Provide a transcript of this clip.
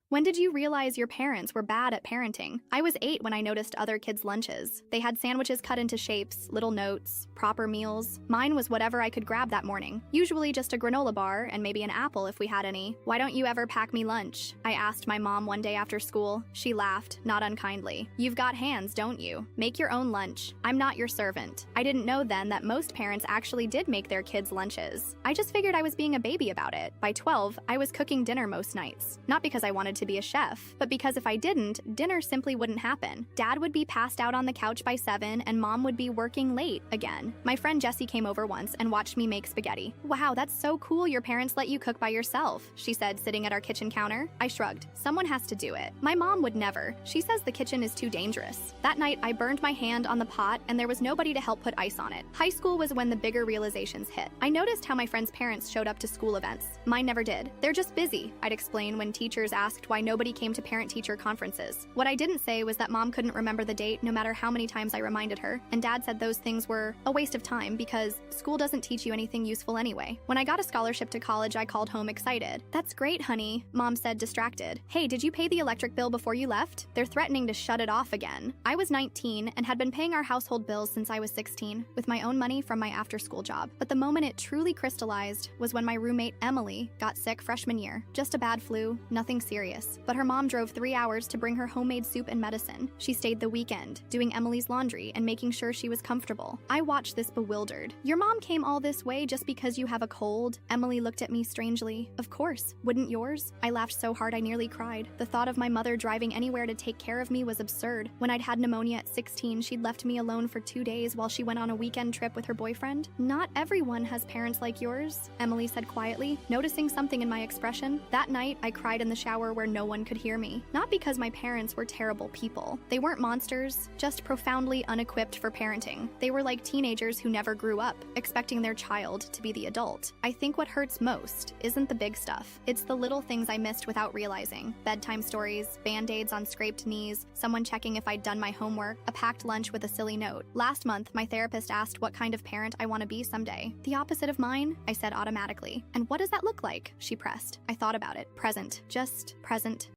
When did you realize your parents were bad at parenting? I was 8 when I noticed other kids' lunches. They had sandwiches cut into shapes, little notes, proper meals. Mine was whatever I could grab that morning. Usually just a granola bar and maybe an apple if we had any. Why don't you ever pack me lunch? I asked my mom one day after school. She laughed, not unkindly. You've got hands, don't you? Make your own lunch. I'm not your servant. I didn't know then that most parents actually did make their kids lunches. I just figured I was being a baby about it. By 12, I was cooking dinner most nights. Not because I wanted to be a chef, but because if I didn't, dinner simply wouldn't happen. Dad would be passed out on the couch by 7 and mom would be working late again. My friend Jessie came over once and watched me make spaghetti. Wow, that's so cool your parents let you cook by yourself, she said, sitting at our kitchen counter. I shrugged. Someone has to do it. My mom would never. She says the kitchen is too dangerous. That night, I burned my hand on the pot and there was nobody to help put ice on it. High school was when the bigger realizations hit. I noticed how my friends' parents showed up to school events. Mine never did. They're just busy, I'd explain when teachers asked why nobody came to parent-teacher conferences. What I didn't say was that mom couldn't remember the date no matter how many times I reminded her, and dad said those things were a waste of time because school doesn't teach you anything useful anyway. When I got a scholarship to college, I called home excited. That's great, honey, mom said, distracted. Hey, did you pay the electric bill before you left? They're threatening to shut it off again. I was 19 and had been paying our household bills since I was 16 with my own money from my after-school job. But the moment it truly crystallized was when my roommate Emily got sick freshman year. Just a bad flu, nothing serious. But her mom drove 3 hours to bring her homemade soup and medicine. She stayed the weekend, doing Emily's laundry and making sure she was comfortable. I watched this bewildered. Your mom came all this way just because you have a cold? Emily looked at me strangely. Of course, wouldn't yours? I laughed so hard I nearly cried. The thought of my mother driving anywhere to take care of me was absurd. When I'd had pneumonia at 16, she'd left me alone for 2 days while she went on a weekend trip with her boyfriend. Not everyone has parents like yours, Emily said quietly, noticing something in my expression. That night, I cried in the shower where no one could hear me. Not because my parents were terrible people. They weren't monsters, just profoundly unequipped for parenting. They were like teenagers who never grew up, expecting their child to be the adult. I think what hurts most isn't the big stuff. It's the little things I missed without realizing. Bedtime stories, band-aids on scraped knees, someone checking if I'd done my homework, a packed lunch with a silly note. Last month, my therapist asked what kind of parent I want to be someday. The opposite of mine, I said automatically. And what does that look like? She pressed. I thought about it. Present. Just present.